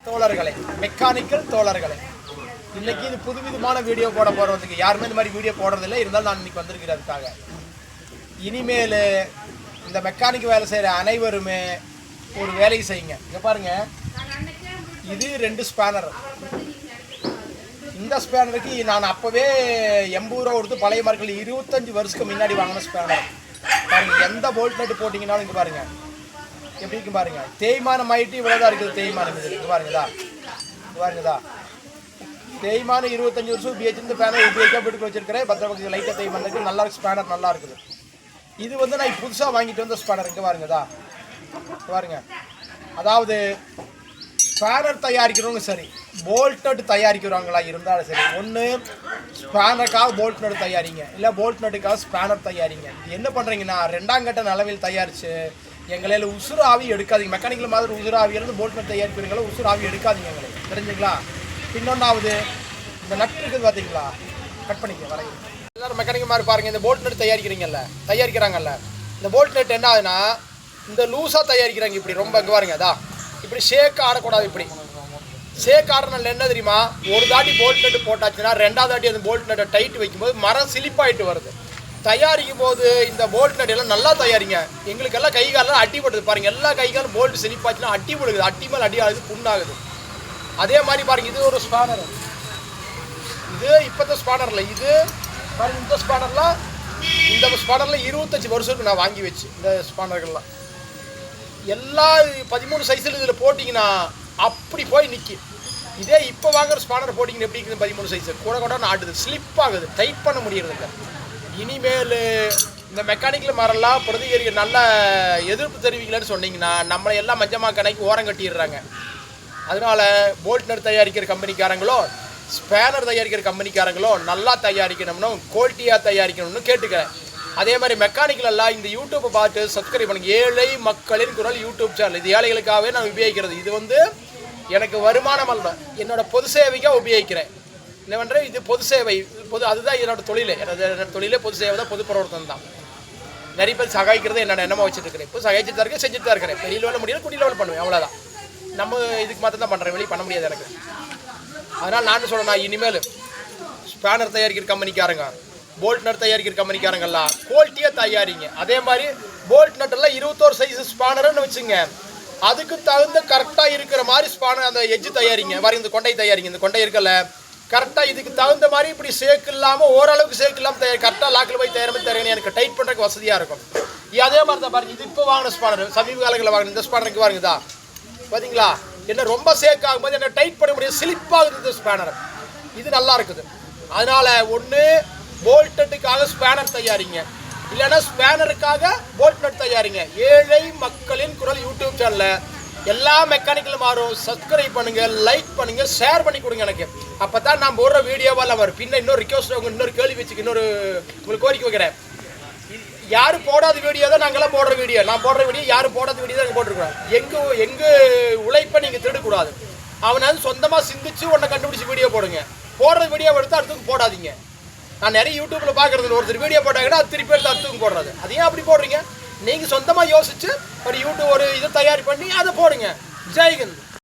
தோழர்களே, மெக்கானிக்கல் தோழர்களே, இன்னைக்கு இது புதுவிதமான வீடியோ போட போகிறதுக்கு யாருமே இந்த மாதிரி வீடியோ போடுறதில்லை. இருந்தாலும் நான் இன்னைக்கு வந்திருக்கிறதுக்காக இனிமேல் இந்த மெக்கானிக் வேலை செய்கிற அனைவருமே ஒரு வேலையை செய்யுங்க. இங்கே பாருங்கள், இது 2 ஸ்பேனர். இந்த ஸ்பேனருக்கு நான் அப்போவே 80 ரூபா கொடுத்து பழைய மார்க்கில் 25 வருஷத்துக்கு முன்னாடி வாங்கின ஸ்பேனர். பாருங்கள், எந்த போல்ட் நட்டு போட்டிங்கனாலும் இங்கே பாருங்கள் எப்படி இருக்கு பாருங்கள். தேய்மானம் ஆகிட்டு இவ்வளோதான் இருக்குது. தேய்மானம் இது பாருங்கதா, பாருங்கதா தேய்மானம் 25 வருஷம் உபயோகிச்சு பேனர் உபயோகிக்க வீட்டுக்கு வச்சிருக்கிறேன். பத்திரப்பதி லைட்டாக தேய்மானத்துக்கு நல்லா இருக்கு. ஸ்பேனர் நல்லா இருக்குது. இது வந்து நான் புதுசாக வாங்கிட்டு வந்த ஸ்பேனர். இங்கே பாருங்கதா, பாருங்க. அதாவது ஸ்பேனர் தயாரிக்கிறவங்க சரி, போல்ட் நட்டு தயாரிக்கிறவங்களா இருந்தாலும் சரி, ஒன்று ஸ்பேனருக்காக போல்ட் நட்டு தயாரிங்க, இல்லை போல்ட் நட்டுக்காக ஸ்பேனர் தயாரிங்க. இது என்ன பண்ணுறீங்கன்னா, 2ஆம் கட்ட நிலவில் தயாரித்து எங்களால் உசுறு ஆவி எடுக்காதீங்க. மெக்கானிக்கல் மாதிரி உசுறு ஆவி இருந்து போல்ட் நட்டு தயாரிப்பீங்களா, உசுறு ஆவி எடுக்காதீங்க எங்களுக்கு, தெரிஞ்சுங்களா? இன்னொன்றாவது, இந்த நட்டு இருக்குது பார்த்தீங்களா, கட் பண்ணிக்க வரையும். எல்லோரும் மெக்கானிக்கல் மாதிரி பாருங்கள். இந்த போல்ட் நட்டு தயாரிக்கிறாங்கல்ல, இந்த போல்ட் நட்டு என்ன ஆகுதுன்னா, இந்த லூஸாக தயாரிக்கிறாங்க. இப்படி ரொம்ப இங்கே பாருங்க, அதா இப்படி ஷேக் ஆடக்கூடாது. இப்படி ஷேக் ஆடுறதுனால என்ன தெரியுமா, ஒரு தாட்டி போல்ட் நட்டு போட்டாச்சுன்னா 2ஆவது தாட்டி அந்த போல்ட் நட்டை டைட் வைக்கும்போது மரம் சிலிப்பாயிட்டு வருது. தயாரிக்கும் போது இந்த போல்ட் நட்டு எல்லாம் நல்லா தயாரிங்க. எங்களுக்கெல்லாம் கை காலெல்லாம் அட்டிப்படுது பாருங்கள். எல்லா கை காலம் போல்ட் சிலிப்பாச்சுன்னா அட்டி போடுது, அட்டி மேலே அடி ஆகுது, புண்ணாகுது. அதே மாதிரி பாருங்கள், இது ஒரு ஸ்பேனர். இது இப்போத்த ஸ்பேனரில் இது பாருங்கள். இந்த ஸ்பேனரில் 25 வருஷத்துக்கு நான் வாங்கி வச்சு இந்த ஸ்பேனர்கள்லாம் எல்லா 13 சைஸில் இதில் போட்டிங்கன்னா அப்படி போய் நிற்கி. இதே இப்போ வாங்குற ஸ்பானர் போட்டிங்கன்னா எப்படி இருக்குது, 13 சைஸு கூட ஆடுது, ஸ்லிப் ஆகுது, டைட் பண்ண முடியறதில்ல. இனிமேல் இந்த மெக்கானிக்கல் மரெல்லாம் பிரதிகரிக்க நல்ல எதிர்ப்பு தெரிவிக்கலன்னு சொன்னீங்கன்னா நம்மளை எல்லாம் மஞ்சமா கணக்கு ஓரம் கட்டிடுறாங்க. அதனால் போல்ட் நட் தயாரிக்கிற கம்பெனிக்காரங்களோ ஸ்பேனர் தயாரிக்கிற கம்பெனிக்காரங்களோ நல்லா தயாரிக்கணும்னு, குவாலிட்டியாக தயாரிக்கணும்னு கேட்டுக்கிறேன். அதே மாதிரி மெக்கானிக்கல் எல்லாம் இந்த யூடியூப்பை பார்த்து சப்ஸ்கிரைப் பண்ணுங்க. ஏழை மக்களின் குரல் யூடியூப் சேனல். இது ஏழைகளுக்காகவே நான் உபயோகிக்கிறது. இது வந்து எனக்கு வருமானம் அல்ல, என்னோட பொது சேவைக்காக உபயோகிக்கிறேன். என்ன பண்ணுறேன், இது பொது சேவை, அதுதான் என்னோட தொழில். என்னோட தொழிலே பொது சேவை தான், பொது பிரவர்த்தனம் தான். நிறைய பேர் சகாய்க்கிறது என்னோட எண்ணமாக வச்சுட்டு இருக்கிறேன். இப்போ சகாய்ச்சி தான் இருக்கேன், செஞ்சுட்டு தான் இருக்கிறேன். பெரிய லெவலில் முடியல, குட்டி லெவல் பண்ணுவேன், அவ்வளோதான். நம்ம இதுக்கு மாத்திரம் தான் பண்ணுறேன், வெளியே பண்ண முடியாது எனக்கு. அதனால் நான் சொல்கிறேன், இனிமேல் ஸ்பேனர் தயாரிக்கிற கம்பெனிக்காரங்க, போல்ட் நட் தயாரிக்கிற கம்பெனிக்காரங்கெல்லாம் குவாலிட்டியாக தயாரிங்க. அதே மாதிரி போல்ட் நட்டெல்லாம் 21 சைஸ் ஸ்பானர்னு வச்சுங்க, அதுக்கு தகுந்த கரெக்டாக இருக்கிற மாதிரி ஸ்பானர் அந்த எஜ்ஜு தயாரிங்க. மாதிரி இந்த கொண்டை தயாரிங்க. இந்த கொண்டை இருக்கல கரெக்டாக இதுக்கு தகுந்த மாதிரி இப்படி சேக்கு இல்லாமல், ஓரளவுக்கு சேக்கு இல்லாமல் கரெக்டாக லாக்கில் போய் தயாரிங்க. எனக்கு டைட் பண்ணுறதுக்கு வசதியாக இருக்கும். அதே மாதிரி தான் பாருங்கள், இது இப்போ வாங்கின ஸ்பானர், சமீப காலங்களில் வாங்கின இந்த ஸ்பானருக்கு பாருங்கதா, பார்த்தீங்களா? என்ன ரொம்ப சேக் ஆகும்போது என்ன டைட் பண்ண முடியாது, ஸ்லிப்பாகுது இந்த ஸ்பேனர். இது நல்லா இருக்குது. அதனால் ஒன்று போல்ட் நட்டுக்காக ஸ்பேனர் தயாரிங்க, இல்லைன்னா ஸ்பேனருக்காக போல்ட் நட் தயாரிங்க. ஏழை மக்களின் குரல் யூடியூப் சேனலில் எல்லா மெக்கானிக்கலும் மாறும். சப்ஸ்கிரைப் பண்ணுங்கள், லைக் பண்ணுங்கள், ஷேர் பண்ணி கொடுங்க எனக்கு. அப்போ தான் நான் போடுற வீடியோவெல்லாம் வரும். பின்ன இன்னொரு ரிக்வஸ்ட், இன்னொரு கேள்வி வச்சுக்க, உங்களுக்கு கோரிக்கை வைக்கிறேன். யாரும் போடாத வீடியோ தான் நாங்களாம் போடுற வீடியோ. நான் போடுற வீடியோ யாரும் போடாத வீடியோ தான் நாங்கள் போட்டிருக்கிறோம். எங்கள் உழைப்பை நீங்கள் திருடக்கூடாது. அவனாவது சொந்தமாக சிந்திச்சு உன்னை கண்டுபிடிச்சி வீடியோ போடுங்க. போடுற வீடியோ எடுத்து அடுத்துக்கு போடாதீங்க. நான் நிறைய யூடியூப்பில் பார்க்குறது, ஒருத்தர் வீடியோ போட்டாங்கன்னா அது திருப்பி எடுத்து அடுத்துக்கு போடுறது. அதையும் அப்படி போடுறீங்க. நீங்கள் சொந்தமாக யோசிச்சு ஒரு யூடியூப் ஒரு இதை தயார் பண்ணி அதை போடுங்க. ஜெய்ஹிந்த்.